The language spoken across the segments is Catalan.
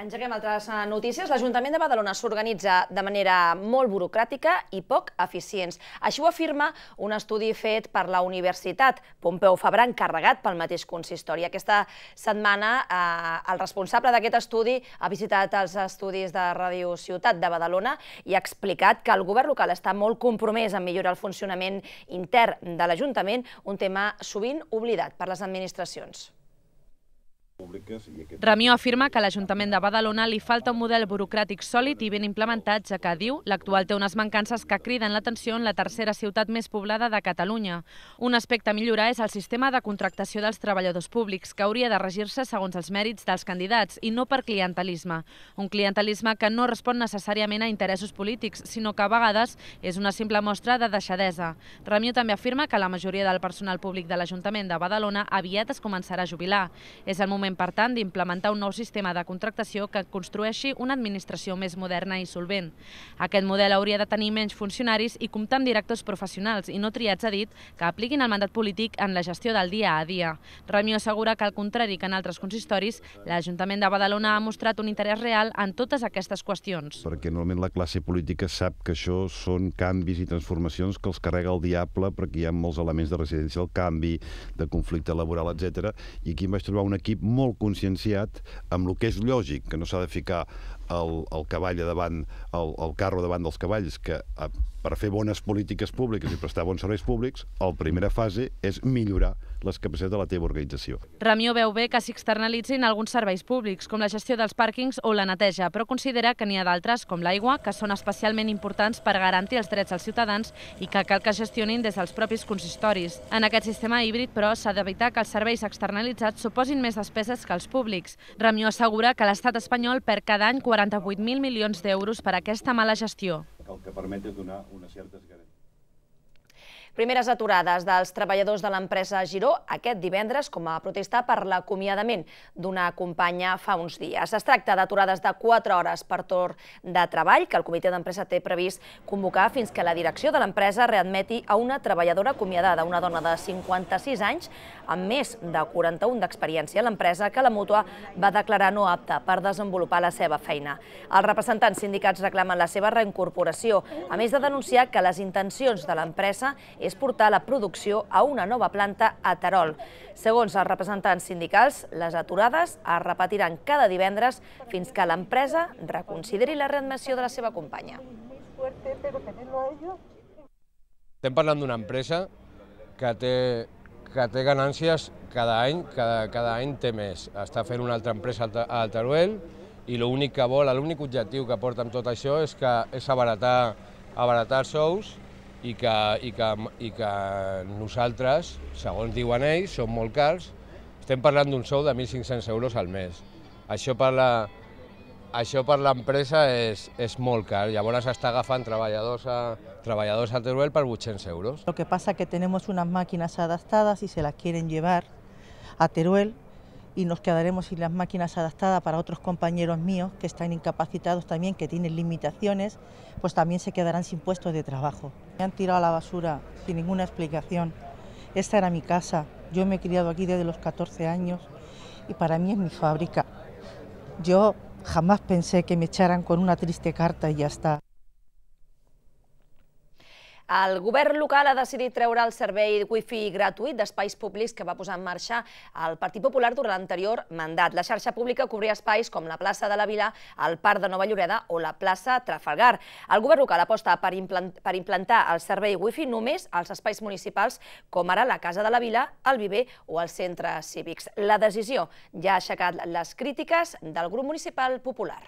Engeguem altres notícies. L'Ajuntament de Badalona s'organitza de manera molt burocràtica i poc eficients. Així ho afirma un estudi fet per la Universitat Pompeu Fabra, encarregat pel mateix consistori. Aquesta setmana el responsable d'aquest estudi ha visitat els estudis de Ràdio Ciutat de Badalona i ha explicat que el govern local està molt compromès en millorar el funcionament intern de l'Ajuntament, un tema sovint oblidat per les administracions. Ramió afirma que a l'Ajuntament de Badalona li falta un model burocràtic sòlid i ben implementat, ja que, diu, l'actual té unes mancances que criden l'atenció en la tercera ciutat més poblada de Catalunya. Un aspecte a millorar és el sistema de contractació dels treballadors públics, que hauria de regir-se segons els mèrits dels candidats i no per clientelisme. Un clientelisme que no respon necessàriament a interessos polítics, sinó que a vegades és una simple mostra de deixadesa. Ramió també afirma que la majoria del personal públic de l'Ajuntament de Badalona aviat es començarà a jubilar. És el moment, per tant, d'implementar un nou sistema de contractació que construeixi una administració més moderna i solvent. Aquest model hauria de tenir menys funcionaris i comptar amb directors professionals i no triats, ha dit, que apliquin el mandat polític en la gestió del dia a dia. Ramió assegura que, al contrari que en altres consistoris, l'Ajuntament de Badalona ha mostrat un interès real en totes aquestes qüestions. Perquè normalment la classe política sap que això són canvis i transformacions que els carrega el diable, perquè hi ha molts elements de residència, el canvi, de conflicte laboral, etc. I aquí em vaig trobar un equip molt conscienciat amb el que és lògic, que no s'ha de ficar el cavall davant, el carro davant dels cavalls, que per fer bones polítiques públiques i prestar bons serveis públics, la primera fase és millorar les capacitats de la teva organització. Ramió veu bé que s'externalitzin alguns serveis públics, com la gestió dels pàrquings o la neteja, però considera que n'hi ha d'altres, com l'aigua, que són especialment importants per garantir els drets dels ciutadans i que cal que gestionin des dels propis consistoris. En aquest sistema híbrid, però, s'ha d'evitar que els serveis externalitzats suposin més despeses que els públics. Ramió assegura que l'estat espanyol perd cada any 48.000 milions d'euros per aquesta mala gestió. El que permet és donar unes certes garanties. Primeres aturades dels treballadors de l'empresa Giró aquest divendres com a protesta per l'acomiadament d'una companya fa uns dies. Es tracta d'aturades de 4 hores per torn de treball que el comitè d'empresa té previst convocar fins que la direcció de l'empresa readmeti a una treballadora acomiadada, una dona de 56 anys amb més de 41 d'experiència a l'empresa que la mútua va declarar no apta per desenvolupar la seva feina. Els representants sindicats reclamen la seva reincorporació, a més de denunciar que les intencions de l'empresa és portar la producció a una nova planta a Terol. Segons els representants sindicals, les aturades es repetiran cada divendres fins que l'empresa reconsideri la readmissió de la seva companya. Estem parlant d'una empresa que té ganàncies cada any té més. Està fent una altra empresa a Teruel i l'únic que vol, l'únic objectiu que porta amb tot això és abaratar els sous i que nosaltres, segons diuen ells, som molt cars. Estem parlant d'un sou de 1.500 euros al mes. Això per l'empresa és molt car. Llavors està agafant treballadors a Teruel per 800 euros. Lo que pasa es que tenemos unas máquinas adaptadas y se las quieren llevar a Teruel y nos quedaremos sin las máquinas adaptadas para otros compañeros míos que están incapacitados también, que tienen limitaciones, pues también se quedarán sin puestos de trabajo. Me han tirado a la basura sin ninguna explicación. Esta era mi casa, yo me he criado aquí desde los 14 años y para mí es mi fábrica. Yo jamás pensé que me echaran con una triste carta y ya está. El govern local ha decidit treure el servei wifi gratuït d'espais públics que va posar en marxa el Partit Popular durant l'anterior mandat. La xarxa pública cobria espais com la plaça de la Vila, el Parc de Nova Lloreda o la plaça Trafalgar. El govern local aposta per implantar el servei wifi només als espais municipals com ara la Casa de la Vila, el Viver o els centres cívics. La decisió ja ha aixecat les crítiques del grup municipal popular.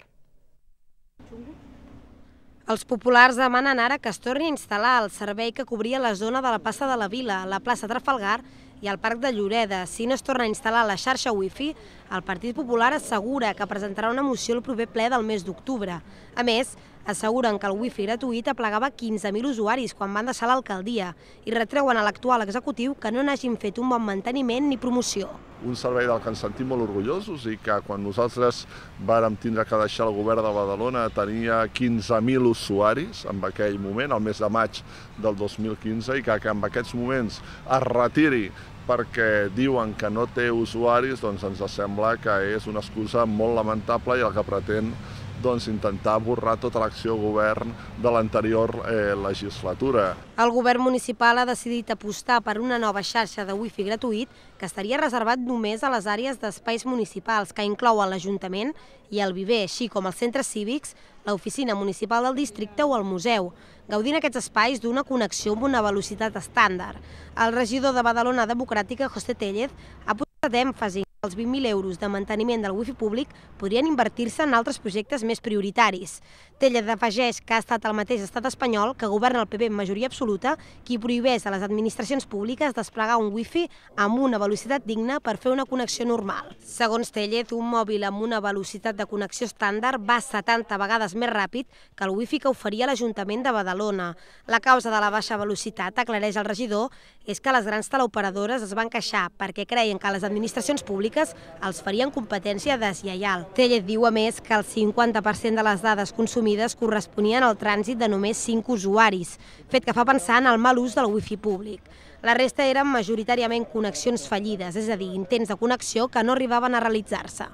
Els populars demanen ara que es torni a instal·lar el servei que cobria la zona de la plaça de la Vila, la plaça Trafalgar i el Parc de Lloreda. Si no es torna a instal·lar la xarxa wifi, el Partit Popular assegura que presentarà una moció al proper ple del mes d'octubre. A més, asseguren que el wifi gratuït aplegava 15.000 usuaris quan van deixar l'alcaldia i retreuen a l'actual executiu que no n'hagin fet un bon manteniment ni promoció. Un servei del que ens sentim molt orgullosos i que quan nosaltres vàrem tindre que deixar el govern de Badalona tenia 15.000 usuaris en aquell moment, al mes de maig del 2015, i que en aquests moments es retiri perquè diuen que no té usuaris, doncs ens sembla que és una excusa molt lamentable i el que pretén intentar borrar tota l'acció govern de l'anterior legislatura. El govern municipal ha decidit apostar per una nova xarxa de wifi gratuït que estaria reservat només a les àrees d'espais municipals que inclouen l'Ajuntament i el Viver, així com els centres cívics, l'oficina municipal del districte o el museu, gaudint aquests espais d'una connexió amb una velocitat estàndard. El regidor de Badalona Democràtica, José Tellez, ha posat èmfasi que els 20.000 euros de manteniment del wifi públic podrien invertir-se en altres projectes més prioritaris. Tellez afegeix que ha estat el mateix estat espanyol, que governa el PP en majoria absoluta, qui prohibeix a les administracions públiques desplegar un wifi amb una velocitat digna per fer una connexió normal. Segons Tellez, un mòbil amb una velocitat de connexió estàndard va 70 vegades més ràpid que el wifi que oferia l'Ajuntament de Badalona. La causa de la baixa velocitat, aclareix el regidor, és que les grans teleoperadores es van queixar perquè creien que les administracions públiques els farien competència deslleial. Tellez diu, a més, que el 50% de les dades consumides corresponien al trànsit de només 5 usuaris, fet que fa pensar en el mal ús del wifi públic. La resta eren majoritàriament connexions fallides, és a dir, intents de connexió que no arribaven a realitzar-se.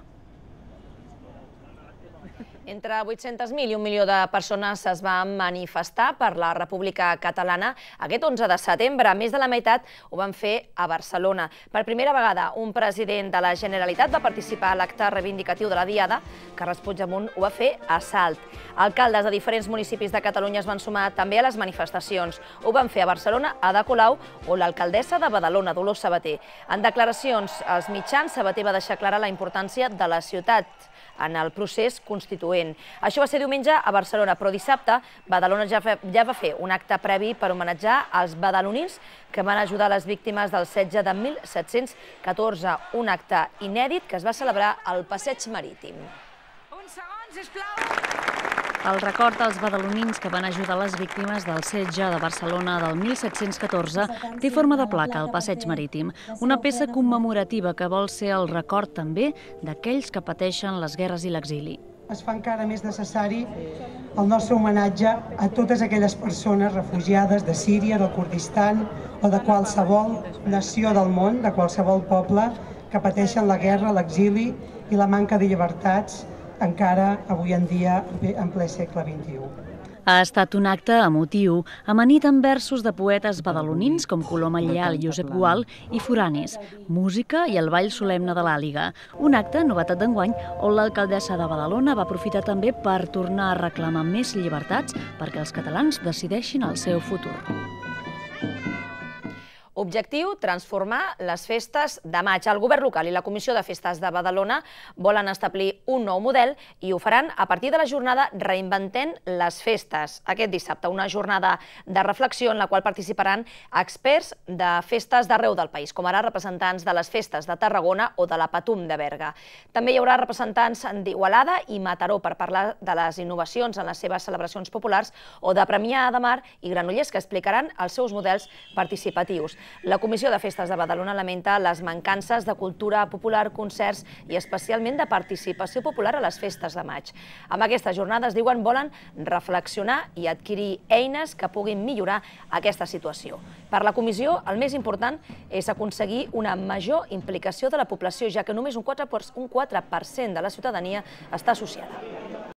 Entre 800.000 i 1 milió de persones es van manifestar per la República Catalana aquest 11 de setembre. Més de la meitat ho van fer a Barcelona. Per primera vegada, un president de la Generalitat va participar a l'acte reivindicatiu de la Diada. Carles Puigdemont ho va fer a Salt. Alcaldes de diferents municipis de Catalunya es van sumar també a les manifestacions. Ho van fer a Barcelona, a Ada Colau o l'alcaldessa de Badalona, Dolors Sabater. En declaracions als mitjans, Sabater va deixar clara la importància de la ciutat en el procés constituent. Això va ser diumenge a Barcelona, però dissabte Badalona ja va fer un acte previ per homenatjar els badalonins que van ajudar les víctimes del setge de 1714, un acte inèdit que es va celebrar al Passeig Marítim. Un segon, sisplau. El record als badalonins que van ajudar les víctimes del setge de Barcelona del 1714 té forma de placa al Passeig Marítim, una peça commemorativa que vol ser el record també d'aquells que pateixen les guerres i l'exili. Es fa encara més necessari el nostre homenatge a totes aquelles persones refugiades de Síria, del Kurdistan o de qualsevol nació del món, de qualsevol poble, que pateixen la guerra, l'exili i la manca de llibertats encara avui en dia en ple segle XXI. Ha estat un acte emotiu, amanit amb versos de poetes badalonins com Coloma Lleal, Josep Gual i foranis, música i el ball solemne de l'Àliga. Un acte, novetat d'enguany, on l'alcaldessa de Badalona va aprofitar també per tornar a reclamar més llibertats perquè els catalans decideixin el seu futur. Objectiu, transformar les festes de maig. El govern local i la Comissió de Festes de Badalona volen establir un nou model i ho faran a partir de la jornada Reinventem les festes. Aquest dissabte, una jornada de reflexió en la qual participaran experts de festes d'arreu del país, com ara representants de les festes de Tarragona o de la Patum de Berga. També hi haurà representants d'Igualada i Mataró per parlar de les innovacions en les seves celebracions populars o de Premià de Mar i Granollers, que explicaran els seus models participatius. La Comissió de Festes de Badalona lamenta les mancances de cultura popular, concerts i especialment de participació popular a les festes de maig. Amb aquestes jornades, diuen, volen reflexionar i adquirir eines que puguin millorar aquesta situació. Per la comissió, el més important és aconseguir una major implicació de la població, ja que només un 4% de la ciutadania està associada.